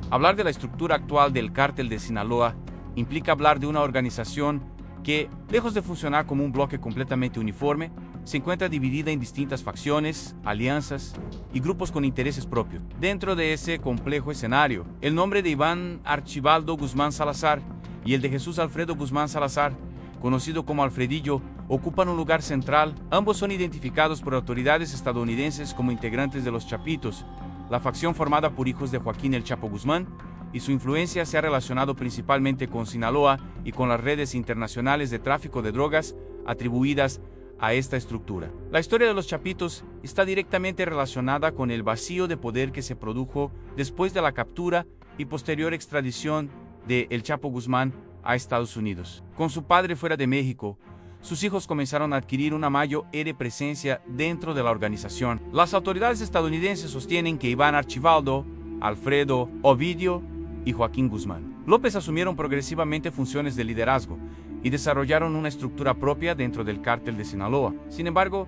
Hablar de la estructura actual del Cártel de Sinaloa implica hablar de una organización que, lejos de funcionar como un bloque completamente uniforme, se encuentra dividida en distintas facciones, alianzas y grupos con intereses propios. Dentro de ese complejo escenario, el nombre de Iván Archibaldo Guzmán Salazar y el de Jesús Alfredo Guzmán Salazar, conocido como Alfredillo, ocupan un lugar central. Ambos son identificados por autoridades estadounidenses como integrantes de los Chapitos, la facción formada por hijos de Joaquín El Chapo Guzmán, y su influencia se ha relacionado principalmente con Sinaloa y con las redes internacionales de tráfico de drogas atribuidas a esta estructura. La historia de los Chapitos está directamente relacionada con el vacío de poder que se produjo después de la captura y posterior extradición de El Chapo Guzmán a Estados Unidos. Con su padre fuera de México, sus hijos comenzaron a adquirir una mayor presencia dentro de la organización. Las autoridades estadounidenses sostienen que Iván Archibaldo, Alfredo, Ovidio y Joaquín Guzmán López asumieron progresivamente funciones de liderazgo y desarrollaron una estructura propia dentro del Cártel de Sinaloa. Sin embargo,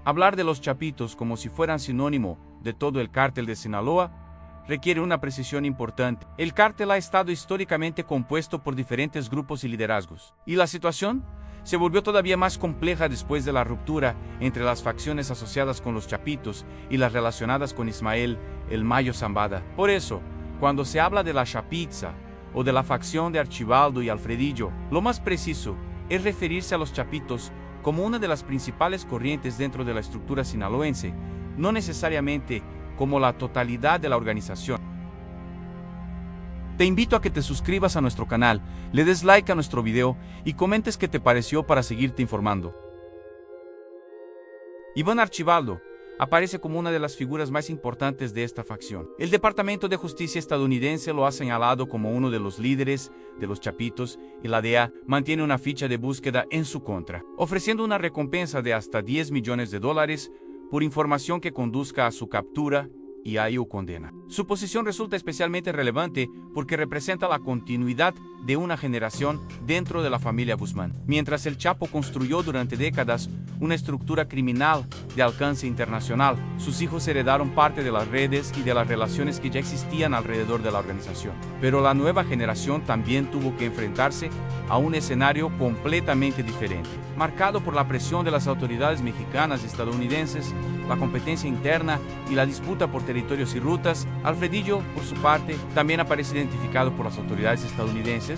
hablar de los Chapitos como si fueran sinónimo de todo el Cártel de Sinaloa requiere una precisión importante. El cártel ha estado históricamente compuesto por diferentes grupos y liderazgos, y la situación se volvió todavía más compleja después de la ruptura entre las facciones asociadas con los Chapitos y las relacionadas con Ismael El Mayo Zambada. Por eso, cuando se habla de la Chapitza o de la facción de Archibaldo y Alfredillo, lo más preciso es referirse a los Chapitos como una de las principales corrientes dentro de la estructura sinaloense, no necesariamente como la totalidad de la organización. Te invito a que te suscribas a nuestro canal, le des like a nuestro video y comentes qué te pareció para seguirte informando. Iván Archibaldo aparece como una de las figuras más importantes de esta facción. El Departamento de Justicia estadounidense lo ha señalado como uno de los líderes de los Chapitos y la DEA mantiene una ficha de búsqueda en su contra, ofreciendo una recompensa de hasta $10 millones por información que conduzca a su captura y a su condena. Su posición resulta especialmente relevante porque representa la continuidad de una generación dentro de la familia Guzmán. Mientras el Chapo construyó durante décadas una estructura criminal de alcance internacional, sus hijos heredaron parte de las redes y de las relaciones que ya existían alrededor de la organización. Pero la nueva generación también tuvo que enfrentarse a un escenario completamente diferente, marcado por la presión de las autoridades mexicanas y estadounidenses, la competencia interna y la disputa por territorios y rutas. Alfredillo, por su parte, también aparece identificado por las autoridades estadounidenses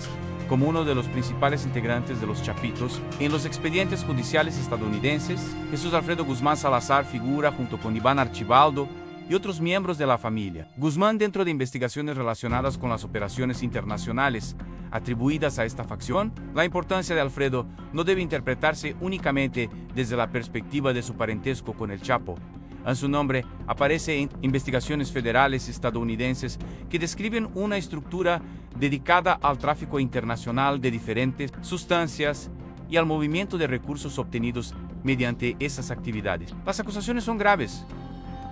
como uno de los principales integrantes de los Chapitos. En los expedientes judiciales estadounidenses, Jesús Alfredo Guzmán Salazar figura junto con Iván Archibaldo y otros miembros de la familia Guzmán dentro de investigaciones relacionadas con las operaciones internacionales atribuidas a esta facción. La importancia de Alfredo no debe interpretarse únicamente desde la perspectiva de su parentesco con el Chapo. En su nombre aparece en investigaciones federales estadounidenses que describen una estructura dedicada al tráfico internacional de diferentes sustancias y al movimiento de recursos obtenidos mediante esas actividades. Las acusaciones son graves,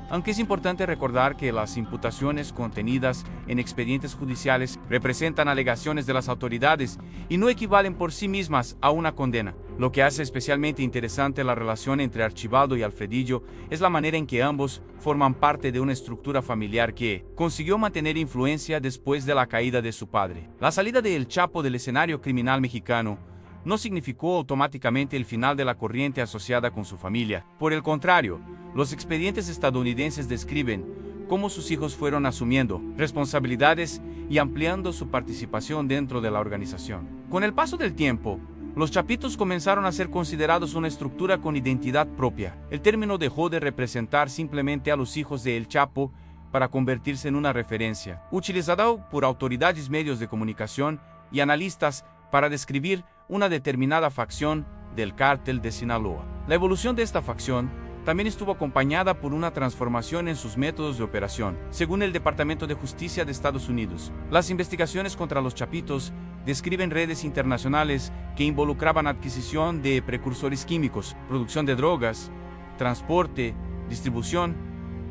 aunque es importante recordar que las imputaciones contenidas en expedientes judiciales representan alegaciones de las autoridades y no equivalen por sí mismas a una condena. Lo que hace especialmente interesante la relación entre Archibaldo y Alfredillo es la manera en que ambos forman parte de una estructura familiar que consiguió mantener influencia después de la caída de su padre. La salida de El Chapo del escenario criminal mexicano no significó automáticamente el final de la corriente asociada con su familia. Por el contrario, los expedientes estadounidenses describen cómo sus hijos fueron asumiendo responsabilidades y ampliando su participación dentro de la organización. Con el paso del tiempo, los Chapitos comenzaron a ser considerados una estructura con identidad propia. El término dejó de representar simplemente a los hijos de El Chapo para convertirse en una referencia, utilizada por autoridades, medios de comunicación y analistas para describir una determinada facción del Cártel de Sinaloa. La evolución de esta facción también estuvo acompañada por una transformación en sus métodos de operación. Según el Departamento de Justicia de Estados Unidos, las investigaciones contra los Chapitos describen redes internacionales que involucraban adquisición de precursores químicos, producción de drogas, transporte, distribución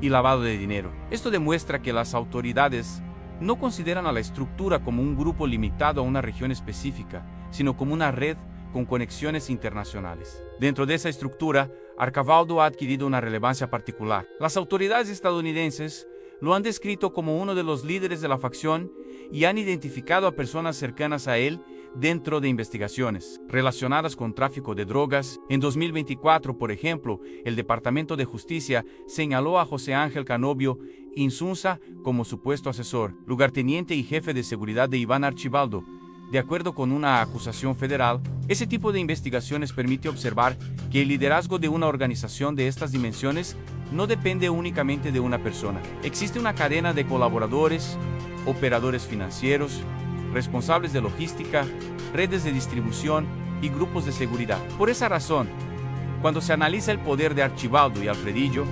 y lavado de dinero. Esto demuestra que las autoridades no consideran a la estructura como un grupo limitado a una región específica, sino como una red con conexiones internacionales. Dentro de esa estructura, Archibaldo ha adquirido una relevancia particular. Las autoridades estadounidenses lo han descrito como uno de los líderes de la facción y han identificado a personas cercanas a él dentro de investigaciones relacionadas con tráfico de drogas. En 2024, por ejemplo, el Departamento de Justicia señaló a José Ángel Canovio Insunza como supuesto asesor, lugarteniente y jefe de seguridad de Iván Archibaldo. De acuerdo con una acusación federal, ese tipo de investigaciones permite observar que el liderazgo de una organización de estas dimensiones no depende únicamente de una persona. Existe una cadena de colaboradores, operadores financieros, responsables de logística, redes de distribución y grupos de seguridad. Por esa razón, cuando se analiza el poder de Archibaldo y Alfredillo,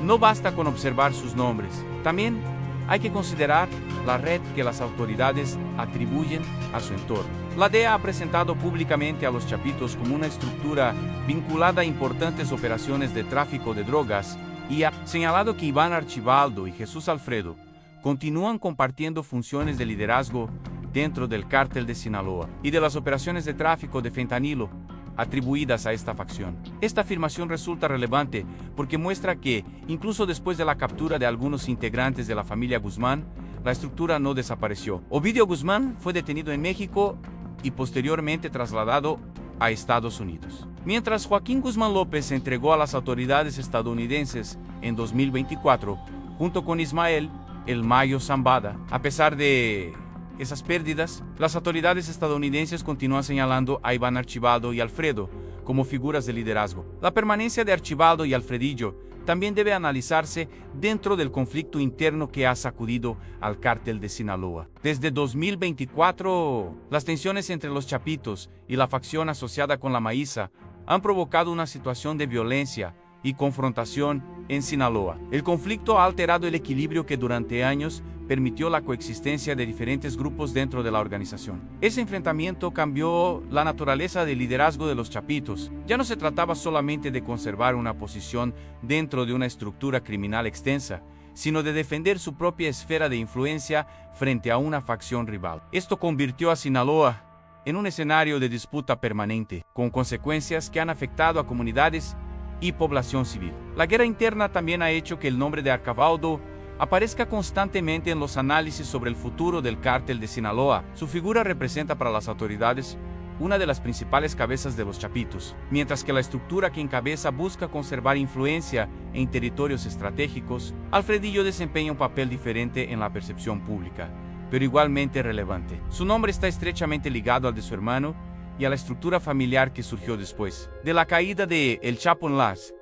no basta con observar sus nombres. También hay que considerar la red que las autoridades atribuyen a su entorno. La DEA ha presentado públicamente a los Chapitos como una estructura vinculada a importantes operaciones de tráfico de drogas y ha señalado que Iván Archibaldo y Jesús Alfredo continúan compartiendo funciones de liderazgo dentro del cártel de Sinaloa y de las operaciones de tráfico de fentanilo atribuidas a esta facción. Esta afirmación resulta relevante porque muestra que, incluso después de la captura de algunos integrantes de la familia Guzmán, la estructura no desapareció. Ovidio Guzmán fue detenido en México y posteriormente trasladado a Estados Unidos. Mientras Joaquín Guzmán López se entregó a las autoridades estadounidenses en 2024, junto con Ismael El Mayo Zambada. A pesar de esas pérdidas, las autoridades estadounidenses continúan señalando a Iván Archibaldo y Alfredo como figuras de liderazgo. La permanencia de Archibaldo y Alfredillo también debe analizarse dentro del conflicto interno que ha sacudido al cártel de Sinaloa. Desde 2024, las tensiones entre los Chapitos y la facción asociada con la Maíza han provocado una situación de violencia y confrontación en Sinaloa. El conflicto ha alterado el equilibrio que durante años permitió la coexistencia de diferentes grupos dentro de la organización. Ese enfrentamiento cambió la naturaleza del liderazgo de los Chapitos. Ya no se trataba solamente de conservar una posición dentro de una estructura criminal extensa, sino de defender su propia esfera de influencia frente a una facción rival. Esto convirtió a Sinaloa en un escenario de disputa permanente, con consecuencias que han afectado a comunidades y población civil. La guerra interna también ha hecho que el nombre de Archibaldo aparezca constantemente en los análisis sobre el futuro del cártel de Sinaloa. Su figura representa para las autoridades una de las principales cabezas de los Chapitos, mientras que la estructura que encabeza busca conservar influencia en territorios estratégicos. Alfredillo desempeña un papel diferente en la percepción pública, pero igualmente relevante. Su nombre está estrechamente ligado al de su hermano y a la estructura familiar que surgió después de la caída de El Chapo en las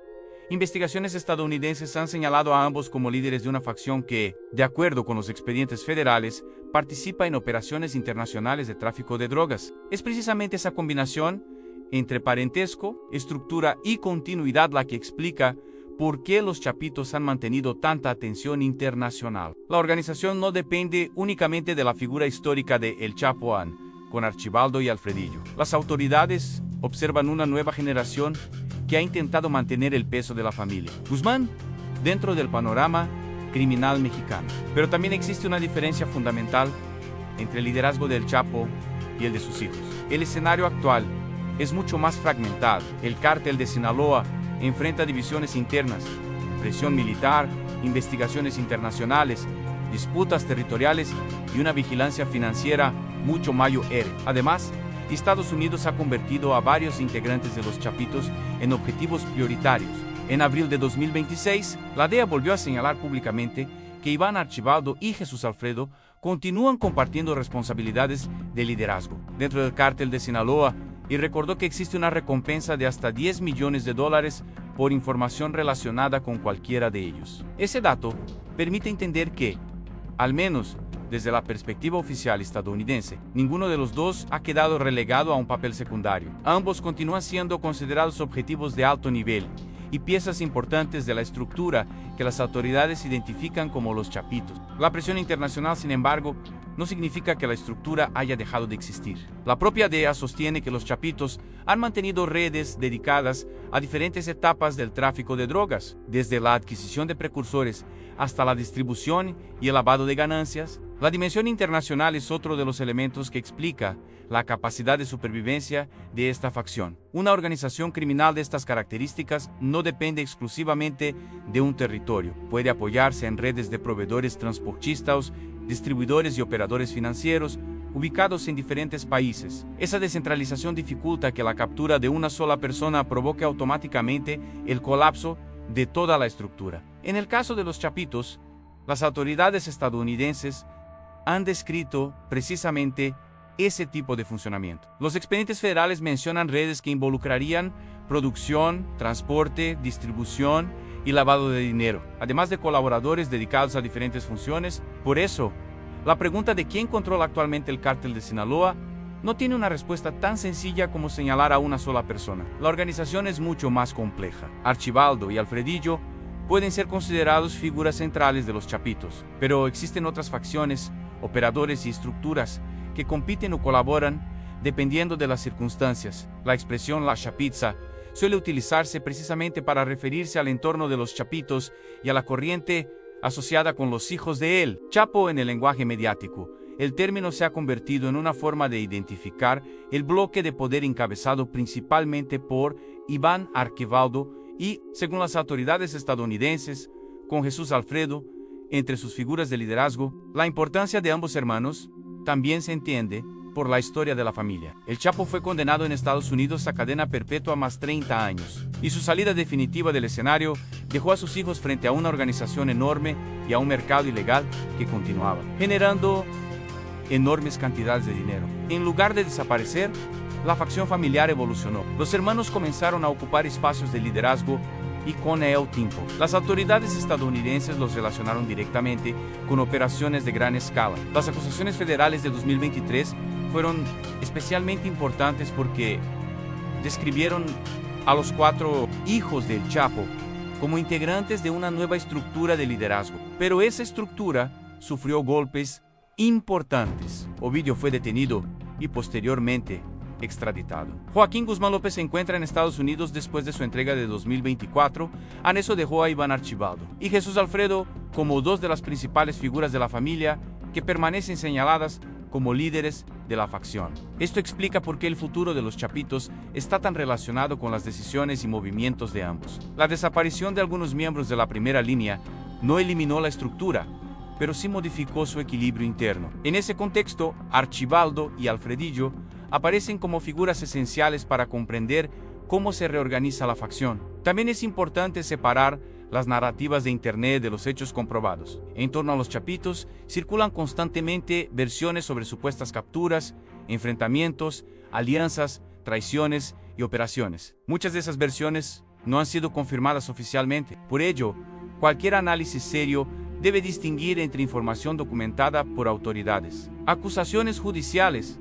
investigaciones estadounidenses han señalado a ambos como líderes de una facción que, de acuerdo con los expedientes federales, participa en operaciones internacionales de tráfico de drogas. Es precisamente esa combinación entre parentesco, estructura y continuidad la que explica por qué los Chapitos han mantenido tanta atención internacional. La organización no depende únicamente de la figura histórica de El Chapo con Archibaldo y Alfredillo. Las autoridades observan una nueva generación que ha intentado mantener el peso de la familia Guzmán dentro del panorama criminal mexicano. Pero también existe una diferencia fundamental entre el liderazgo del Chapo y el de sus hijos. El escenario actual es mucho más fragmentado. El cártel de Sinaloa enfrenta divisiones internas, presión militar, investigaciones internacionales, disputas territoriales y una vigilancia financiera mucho mayor. Además, Estados Unidos ha convertido a varios integrantes de los Chapitos en objetivos prioritarios. En abril de 2026, la DEA volvió a señalar públicamente que Iván Archibaldo y Jesús Alfredo continúan compartiendo responsabilidades de liderazgo dentro del cártel de Sinaloa y recordó que existe una recompensa de hasta $10 millones por información relacionada con cualquiera de ellos. Ese dato permite entender que, al menos desde la perspectiva oficial estadounidense, ninguno de los dos ha quedado relegado a un papel secundario. Ambos continúan siendo considerados objetivos de alto nivel y piezas importantes de la estructura que las autoridades identifican como los Chapitos. La presión internacional, sin embargo, no significa que la estructura haya dejado de existir. La propia DEA sostiene que los Chapitos han mantenido redes dedicadas a diferentes etapas del tráfico de drogas, desde la adquisición de precursores hasta la distribución y el lavado de ganancias. La dimensión internacional es otro de los elementos que explica la capacidad de supervivencia de esta facción. Una organización criminal de estas características no depende exclusivamente de un territorio. Puede apoyarse en redes de proveedores transportistas, distribuidores y operadores financieros, ubicados en diferentes países. Esa descentralización dificulta que la captura de una sola persona provoque automáticamente el colapso de toda la estructura. En el caso de los chapitos, las autoridades estadounidenses han descrito precisamente ese tipo de funcionamiento. Los expedientes federales mencionan redes que involucrarían producción, transporte, distribución y lavado de dinero, además de colaboradores dedicados a diferentes funciones. Por eso, la pregunta de quién controla actualmente el cártel de Sinaloa no tiene una respuesta tan sencilla como señalar a una sola persona. La organización es mucho más compleja. Archibaldo y Alfredillo pueden ser considerados figuras centrales de los chapitos, pero existen otras facciones, operadores y estructuras que compiten o colaboran dependiendo de las circunstancias. La expresión la chapitza suele utilizarse precisamente para referirse al entorno de los chapitos y a la corriente asociada con los hijos de él. Chapo en el lenguaje mediático. El término se ha convertido en una forma de identificar el bloque de poder encabezado principalmente por Iván Archibaldo y, según las autoridades estadounidenses, con Jesús Alfredo entre sus figuras de liderazgo. La importancia de ambos hermanos también se entiende por la historia de la familia. El Chapo fue condenado en Estados Unidos a cadena perpetua más 30 años, y su salida definitiva del escenario dejó a sus hijos frente a una organización enorme y a un mercado ilegal que continuaba, generando enormes cantidades de dinero. En lugar de desaparecer, la facción familiar evolucionó. Los hermanos comenzaron a ocupar espacios de liderazgo y con el tiempo, las autoridades estadounidenses los relacionaron directamente con operaciones de gran escala. Las acusaciones federales de 2023 fueron especialmente importantes porque describieron a los 4 hijos del Chapo como integrantes de una nueva estructura de liderazgo. Pero esa estructura sufrió golpes importantes. Ovidio fue detenido y posteriormente extraditado. Joaquín Guzmán López se encuentra en Estados Unidos después de su entrega de 2024. Aneso dejó a Iván Archibaldo y Jesús Alfredo como 2 de las principales figuras de la familia que permanecen señaladas como líderes de la facción. Esto explica por qué el futuro de los chapitos está tan relacionado con las decisiones y movimientos de ambos. La desaparición de algunos miembros de la primera línea no eliminó la estructura, pero sí modificó su equilibrio interno. En ese contexto, Archibaldo y Alfredillo aparecen como figuras esenciales para comprender cómo se reorganiza la facción. También es importante separar las narrativas de Internet de los hechos comprobados. En torno a los chapitos, circulan constantemente versiones sobre supuestas capturas, enfrentamientos, alianzas, traiciones y operaciones. Muchas de esas versiones no han sido confirmadas oficialmente. Por ello, cualquier análisis serio debe distinguir entre información documentada por autoridades, acusaciones judiciales,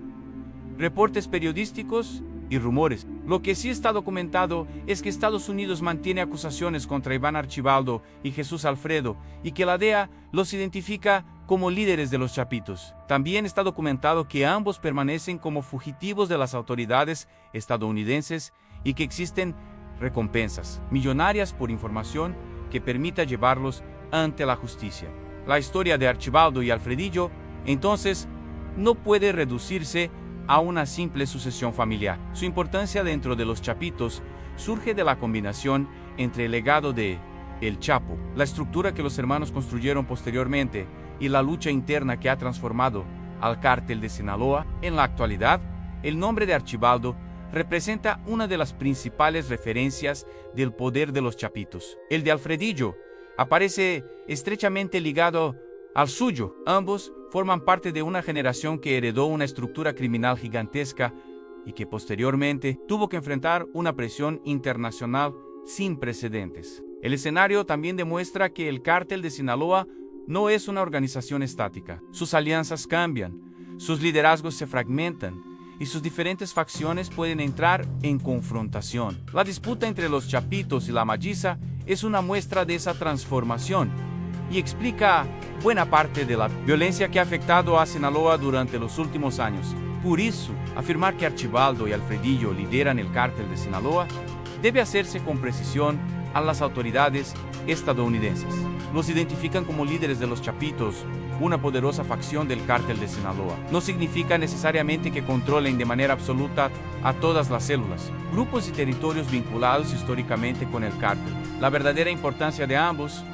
reportes periodísticos y rumores. Lo que sí está documentado es que Estados Unidos mantiene acusaciones contra Iván Archibaldo y Jesús Alfredo y que la DEA los identifica como líderes de los chapitos. También está documentado que ambos permanecen como fugitivos de las autoridades estadounidenses y que existen recompensas millonarias por información que permita llevarlos ante la justicia. La historia de Archibaldo y Alfredillo, entonces, no puede reducirse a una simple sucesión familiar. Su importancia dentro de los chapitos surge de la combinación entre el legado de El Chapo, la estructura que los hermanos construyeron posteriormente y la lucha interna que ha transformado al cártel de Sinaloa. En la actualidad, el nombre de Archibaldo representa una de las principales referencias del poder de los chapitos. El de Alfredillo aparece estrechamente ligado al suyo. Ambos forman parte de una generación que heredó una estructura criminal gigantesca y que posteriormente tuvo que enfrentar una presión internacional sin precedentes. El escenario también demuestra que el cártel de Sinaloa no es una organización estática. Sus alianzas cambian, sus liderazgos se fragmentan y sus diferentes facciones pueden entrar en confrontación. La disputa entre los chapitos y la Malliza es una muestra de esa transformación y explica buena parte de la violencia que ha afectado a Sinaloa durante los últimos años. Por eso, afirmar que Archibaldo y Alfredillo lideran el cártel de Sinaloa debe hacerse con precisión a las autoridades estadounidenses. Los identifican como líderes de los Chapitos, una poderosa facción del cártel de Sinaloa. No significa necesariamente que controlen de manera absoluta a todas las células, grupos y territorios vinculados históricamente con el cártel. La verdadera importancia de ambos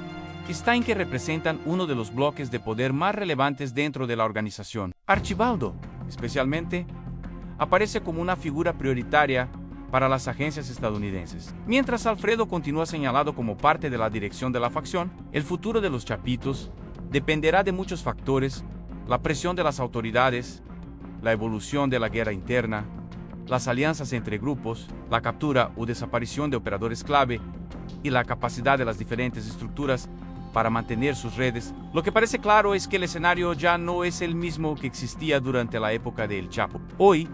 está en que representan uno de los bloques de poder más relevantes dentro de la organización. Archibaldo, especialmente, aparece como una figura prioritaria para las agencias estadounidenses. Mientras Alfredo continúa señalado como parte de la dirección de la facción, el futuro de los Chapitos dependerá de muchos factores: la presión de las autoridades, la evolución de la guerra interna, las alianzas entre grupos, la captura o desaparición de operadores clave y la capacidad de las diferentes estructuras para mantener sus redes. Lo que parece claro es que el escenario ya no es el mismo que existía durante la época de El Chapo. Hoy,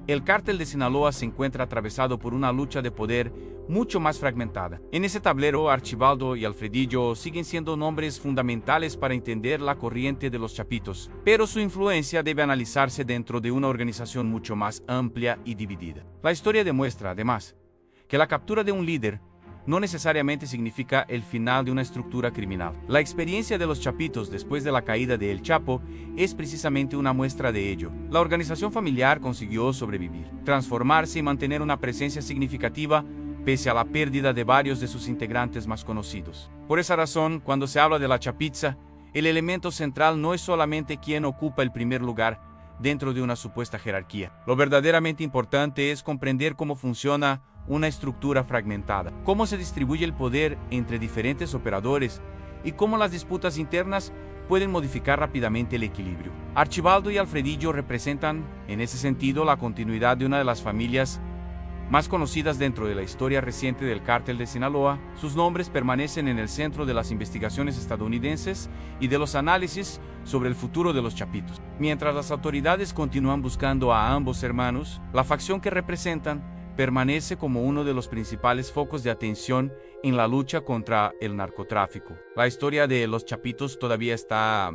el cártel de Sinaloa se encuentra atravesado por una lucha de poder mucho más fragmentada. En ese tablero, Archibaldo y Alfredillo siguen siendo nombres fundamentales para entender la corriente de los Chapitos, pero su influencia debe analizarse dentro de una organización mucho más amplia y dividida. La historia demuestra, además, que la captura de un líder no necesariamente significa el final de una estructura criminal. La experiencia de los Chapitos después de la caída de El Chapo es precisamente una muestra de ello. La organización familiar consiguió sobrevivir, transformarse y mantener una presencia significativa pese a la pérdida de varios de sus integrantes más conocidos. Por esa razón, cuando se habla de la Chapitza, el elemento central no es solamente quién ocupa el primer lugar dentro de una supuesta jerarquía. Lo verdaderamente importante es comprender cómo funciona una estructura fragmentada, cómo se distribuye el poder entre diferentes operadores y cómo las disputas internas pueden modificar rápidamente el equilibrio. Archibaldo y Alfredillo representan, en ese sentido, la continuidad de una de las familias más conocidas dentro de la historia reciente del cártel de Sinaloa. Sus nombres permanecen en el centro de las investigaciones estadounidenses y de los análisis sobre el futuro de los Chapitos. Mientras las autoridades continúan buscando a ambos hermanos, la facción que representan permanece como uno de los principales focos de atención en la lucha contra el narcotráfico. La historia de los Chapitos todavía está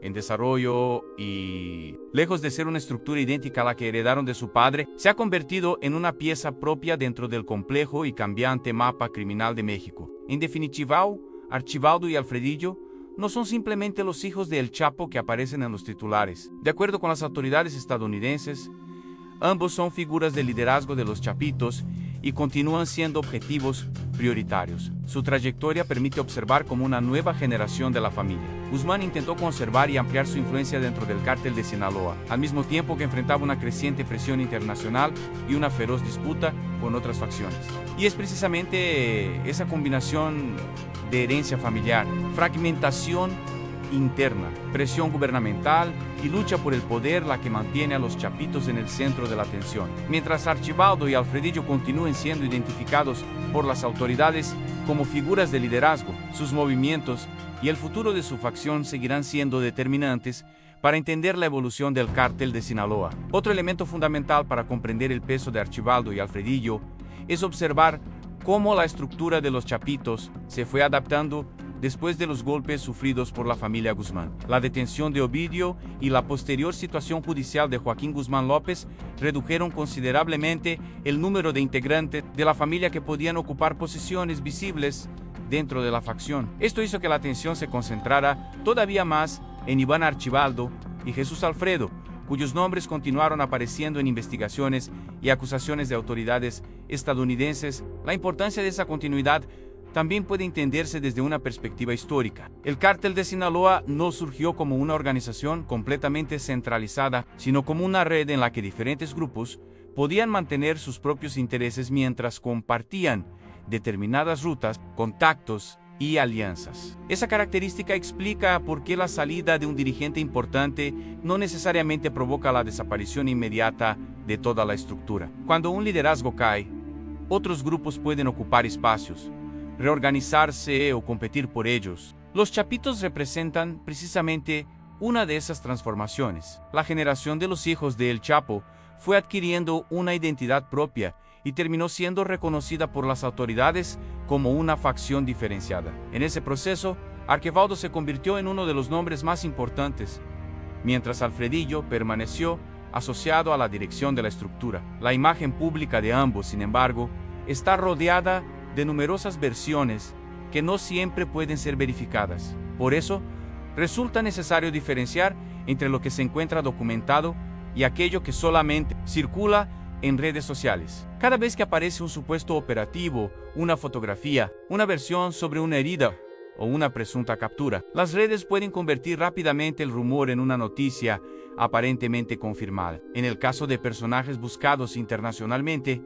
en desarrollo y, lejos de ser una estructura idéntica a la que heredaron de su padre, se ha convertido en una pieza propia dentro del complejo y cambiante mapa criminal de México. En definitiva, Archibaldo y Alfredillo no son simplemente los hijos de El Chapo que aparecen en los titulares. De acuerdo con las autoridades estadounidenses, ambos son figuras de liderazgo de los Chapitos y continúan siendo objetivos prioritarios. Su trayectoria permite observar como una nueva generación de la familia. Guzmán intentó conservar y ampliar su influencia dentro del cártel de Sinaloa, al mismo tiempo que enfrentaba una creciente presión internacional y una feroz disputa con otras facciones. Y es precisamente esa combinación de herencia familiar, fragmentación interna, presión gubernamental y lucha por el poder la que mantiene a los Chapitos en el centro de la atención. Mientras Archibaldo y Alfredillo continúen siendo identificados por las autoridades como figuras de liderazgo, sus movimientos y el futuro de su facción seguirán siendo determinantes para entender la evolución del cártel de Sinaloa. Otro elemento fundamental para comprender el peso de Archibaldo y Alfredillo es observar cómo la estructura de los Chapitos se fue adaptando después de los golpes sufridos por la familia Guzmán. La detención de Ovidio y la posterior situación judicial de Joaquín Guzmán López redujeron considerablemente el número de integrantes de la familia que podían ocupar posiciones visibles dentro de la facción. Esto hizo que la atención se concentrara todavía más en Iván Archibaldo y Jesús Alfredo, cuyos nombres continuaron apareciendo en investigaciones y acusaciones de autoridades estadounidenses. La importancia de esa continuidad también puede entenderse desde una perspectiva histórica. El cártel de Sinaloa no surgió como una organización completamente centralizada, sino como una red en la que diferentes grupos podían mantener sus propios intereses mientras compartían determinadas rutas, contactos y alianzas. Esa característica explica por qué la salida de un dirigente importante no necesariamente provoca la desaparición inmediata de toda la estructura. Cuando un liderazgo cae, otros grupos pueden ocupar espacios, reorganizarse o competir por ellos. Los Chapitos representan precisamente una de esas transformaciones. La generación de los hijos de El Chapo fue adquiriendo una identidad propia y terminó siendo reconocida por las autoridades como una facción diferenciada. En ese proceso, Archibaldo se convirtió en uno de los nombres más importantes, mientras Alfredillo permaneció asociado a la dirección de la estructura. La imagen pública de ambos, sin embargo, está rodeada de numerosas versiones que no siempre pueden ser verificadas. Por eso, resulta necesario diferenciar entre lo que se encuentra documentado y aquello que solamente circula en redes sociales. Cada vez que aparece un supuesto operativo, una fotografía, una versión sobre una herida o una presunta captura, las redes pueden convertir rápidamente el rumor en una noticia aparentemente confirmada. En el caso de personajes buscados internacionalmente,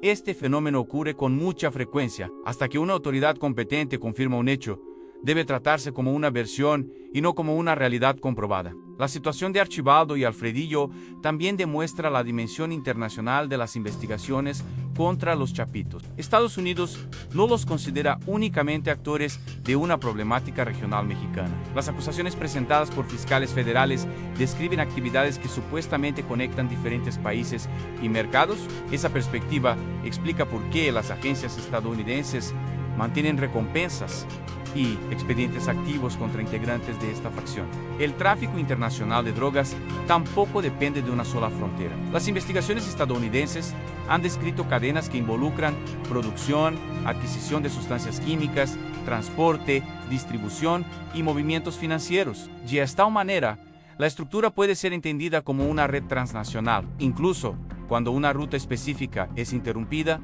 este fenómeno ocurre con mucha frecuencia. Hasta que una autoridad competente confirma un hecho, debe tratarse como una versión y no como una realidad comprobada. La situación de Archibaldo y Alfredillo también demuestra la dimensión internacional de las investigaciones contra los chapitos. Estados Unidos no los considera únicamente actores de una problemática regional mexicana. Las acusaciones presentadas por fiscales federales describen actividades que supuestamente conectan diferentes países y mercados. Esa perspectiva explica por qué las agencias estadounidenses mantienen recompensas y expedientes activos contra integrantes de esta facción. El tráfico internacional de drogas tampoco depende de una sola frontera. Las investigaciones estadounidenses han descrito cadenas que involucran producción, adquisición de sustancias químicas, transporte, distribución y movimientos financieros. Y de esta manera, la estructura puede ser entendida como una red transnacional. Incluso cuando una ruta específica es interrumpida,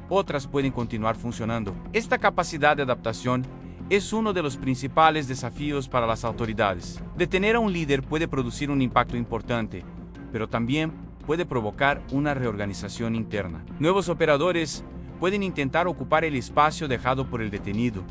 otras pueden continuar funcionando. Esta capacidad de adaptación es uno de los principales desafíos para las autoridades. Detener a un líder puede producir un impacto importante, pero también puede provocar una reorganización interna. Nuevos operadores pueden intentar ocupar el espacio dejado por el detenido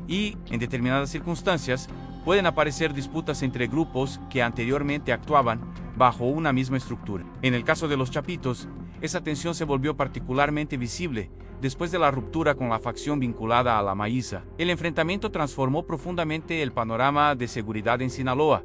y, en determinadas circunstancias, pueden aparecer disputas entre grupos que anteriormente actuaban bajo una misma estructura. En el caso de los chapitos, esa tensión se volvió particularmente visible después de la ruptura con la facción vinculada a la Maíza. El enfrentamiento transformó profundamente el panorama de seguridad en Sinaloa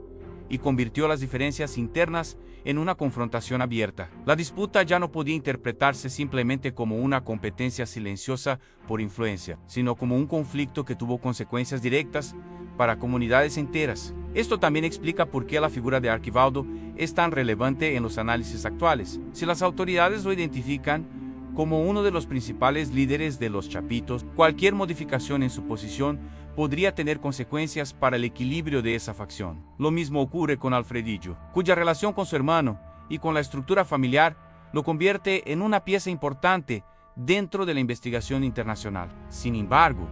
y convirtió las diferencias internas en una confrontación abierta. La disputa ya no podía interpretarse simplemente como una competencia silenciosa por influencia, sino como un conflicto que tuvo consecuencias directas para comunidades enteras. Esto también explica por qué la figura de Archibaldo es tan relevante en los análisis actuales. Si las autoridades lo identifican como uno de los principales líderes de los chapitos, cualquier modificación en su posición podría tener consecuencias para el equilibrio de esa facción. Lo mismo ocurre con Alfredillo, cuya relación con su hermano y con la estructura familiar lo convierte en una pieza importante dentro de la investigación internacional. Sin embargo,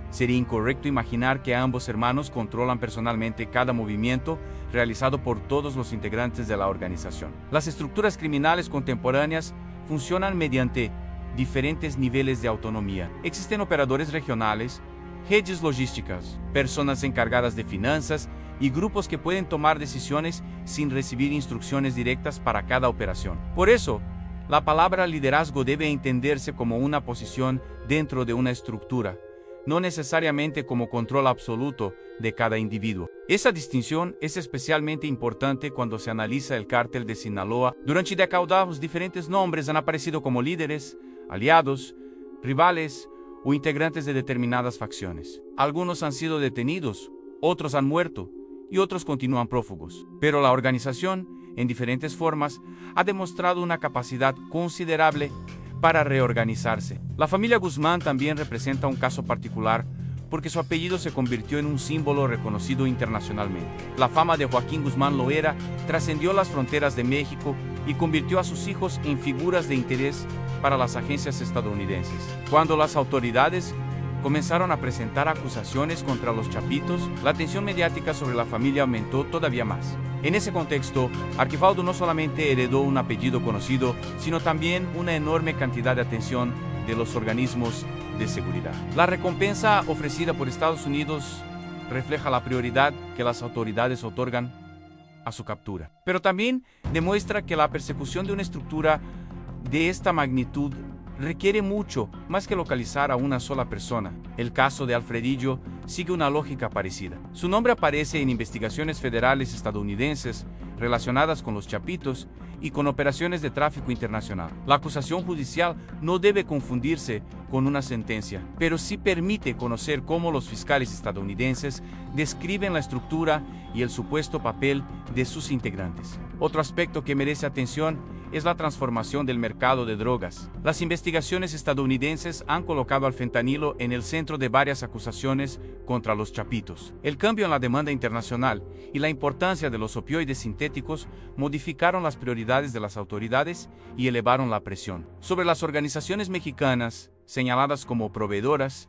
sería incorrecto imaginar que ambos hermanos controlan personalmente cada movimiento realizado por todos los integrantes de la organización. Las estructuras criminales contemporáneas funcionan mediante diferentes niveles de autonomía. Existen operadores regionales, redes logísticas, personas encargadas de finanzas y grupos que pueden tomar decisiones sin recibir instrucciones directas para cada operación. Por eso, la palabra liderazgo debe entenderse como una posición dentro de una estructura, no necesariamente como control absoluto de cada individuo. Esa distinción es especialmente importante cuando se analiza el cártel de Sinaloa. Durante décadas, diferentes nombres han aparecido como líderes, aliados, rivales o integrantes de determinadas facciones. Algunos han sido detenidos, otros han muerto y otros continúan prófugos. Pero la organización, en diferentes formas, ha demostrado una capacidad considerable para reorganizarse. La familia Guzmán también representa un caso particular porque su apellido se convirtió en un símbolo reconocido internacionalmente. La fama de Joaquín Guzmán Loera trascendió las fronteras de México y convirtió a sus hijos en figuras de interés para las agencias estadounidenses. Cuando las autoridades comenzaron a presentar acusaciones contra los chapitos, la atención mediática sobre la familia aumentó todavía más. En ese contexto, Archibaldo no solamente heredó un apellido conocido, sino también una enorme cantidad de atención de los organismos de seguridad. La recompensa ofrecida por Estados Unidos refleja la prioridad que las autoridades otorgan a su captura. Pero también demuestra que la persecución de una estructura de esta magnitud requiere mucho más que localizar a una sola persona. El caso de Alfredillo sigue una lógica parecida. Su nombre aparece en investigaciones federales estadounidenses relacionadas con los chapitos y con operaciones de tráfico internacional. La acusación judicial no debe confundirse con una sentencia, pero sí permite conocer cómo los fiscales estadounidenses describen la estructura y el supuesto papel de sus integrantes. Otro aspecto que merece atención es la transformación del mercado de drogas. Las investigaciones estadounidenses han colocado al fentanilo en el centro de varias acusaciones contra los chapitos. El cambio en la demanda internacional y la importancia de los opioides sintéticos modificaron las prioridades de las autoridades y elevaron la presión sobre las organizaciones mexicanas, señaladas como proveedoras